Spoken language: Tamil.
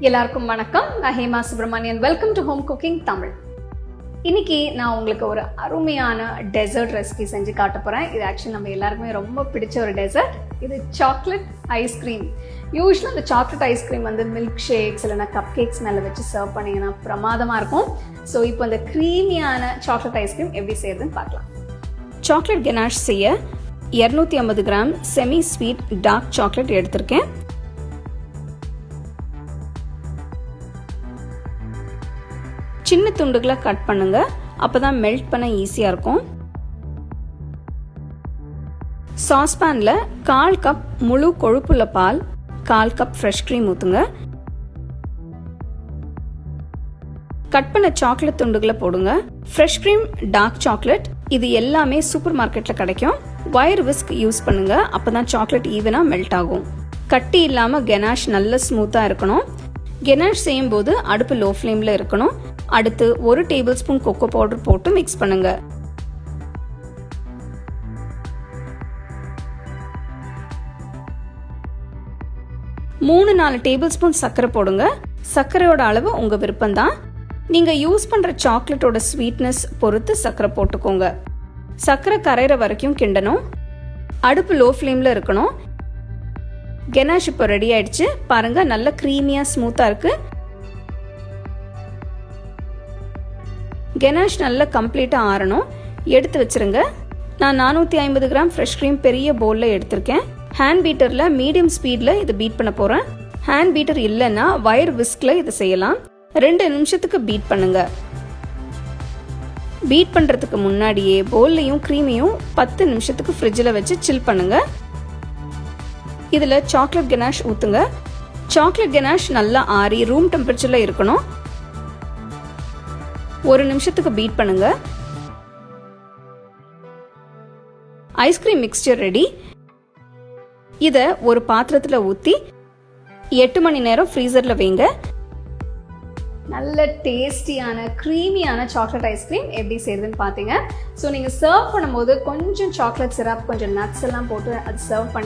எல்லாருக்கும் வணக்கம். நான் Hema Subramanian. Welcome to home cooking Tamil. இன்னைக்கு நான் உங்களுக்கு ஒரு அருமையான டெசர்ட் ரெசிபி செஞ்சு காட்ட போகிறேன். இது ஆக்சுவலி நம்ம எல்லாருக்குமே ரொம்ப பிடிச்ச ஒரு டெசர்ட். இது சாக்லேட் ஐஸ்கிரீம். யூஸ்வலாக அந்த சாக்லேட் ஐஸ்கிரீம் வந்து மில்க் ஷேக்ஸ் இல்லைனா கப் கேக்ஸ் மேலே வச்சு சர்வ் பண்ணிங்கன்னா பிரமாதமாக இருக்கும். ஸோ இப்போ அந்த க்ரீமியான சாக்லேட் ஐஸ்கிரீம் எப்படி செய்யறதுன்னு பார்க்கலாம். சாக்லேட் கெனாஷ் செய்ய 250 gram semi sweet dark chocolate எடுத்திருக்கேன். சின்ன துண்டுகளை கட் பண்ணுங்க, அப்பதான் மெல்ட் பண்ண ஈஸியா இருக்கும். சாஸ்பேன்ல 1/4 கப் முழு கொழுப்புள்ள பால், 1/4 கப் ஃப்ரெஷ் க்ரீம் ஊத்துங்க. கட் பண்ண சாக்லேட் துண்டுகளை போடுங்க. ஃப்ரெஷ் க்ரீம், டார்க் சாக்லேட் இது எல்லாமே சூப்பர் மார்க்கெட்ல கிடைக்கும். வயர் விஸ்க் யூஸ் பண்ணுங்க, அப்பதான் சாக்லேட் ஈவனா மெல்ட் ஆகும். கட்டி இல்லாம கெனாஷ் நல்ல ஸ்மூத்தா இருக்கணும். கெனாஷ் செய்யும் போது அடுப்பு லோ ஃப்ளேம்ல இருக்கணும். அடுத்து 1 டேபிள் ஸ்பூன் கோகோ பவுடர் போட்டு மிக்ஸ் பண்ணுங்க. மூணு 4 டேபிள் ஸ்பூன் சர்க்கரை போடுங்க. சர்க்கரையோட அளவு உங்க விருப்பம்தான். நீங்க யூஸ் பண்ற சாக்லேட்டோட ஸ்வீட்னஸ் பொறுத்து சர்க்கரை போட்டுக்கோங்க. சர்க்கரை கரையிற வரைக்கும் கிண்டணும். அடுப்பு லோ ஃப்ளேம்ல இருக்கணும். கெனாஷ் இப்போ ரெடி ஆயிடுச்சு. பாருங்க, நல்ல க்ரீமியா ஸ்மூத்தா இருக்கு. கெனாஷ் நல்லா கம்ப்ளீட்டா ஆறணும். எடுத்து வச்சிருங்க. நான் 450 கிராம் ஃப்ரெஷ் க்ரீம் பெரிய பவுல்ல எடுத்திருக்கேன். ஹேண்ட் பீட்டர்ல மீடியம் ஸ்பீட்ல இது பீட் பண்ண போறேன். ஹேண்ட் பீட்டர் இல்லைன்னா வயர் விஸ்க்ல இது செய்யலாம். 2 நிமிஷத்துக்கு பீட் பண்ணுங்க. பீட் பண்றதுக்கு முன்னாடியே பவுல்லையும் க்ரீமையும் 10 நிமிஷத்துக்கு ஃப்ரிட்ஜில் வச்சு சில் பண்ணுங்க. இதுல சாக்லேட் கெனாஷ் ஊத்துங்க. சாக்லேட் கெனாஷ் நல்லா ஆறி ரூம் டெம்பரேச்சர்ல இருக்கணும். 1 நிமிஷத்துக்கு பீட் பண்ணுங்க. Ice cream mixture ready. இத ஒரு பாத்திரத்துல ஊத்தி 8 மணி நேரம் ஃப்ரீசர்ல வைங்க. நல்ல டேஸ்டியான க்ரீமியான சாக்லேட் ஐஸ்கிரீம் எப்படி செய்யுதுன்னு பார்த்தீங்க. ஸோ நீங்கள் சர்வ் பண்ணும்போது கொஞ்சம் சாக்லேட் சிரப், கொஞ்சம் நட்ஸ் எல்லாம் போட்டு அது சர்வ் பண்ணி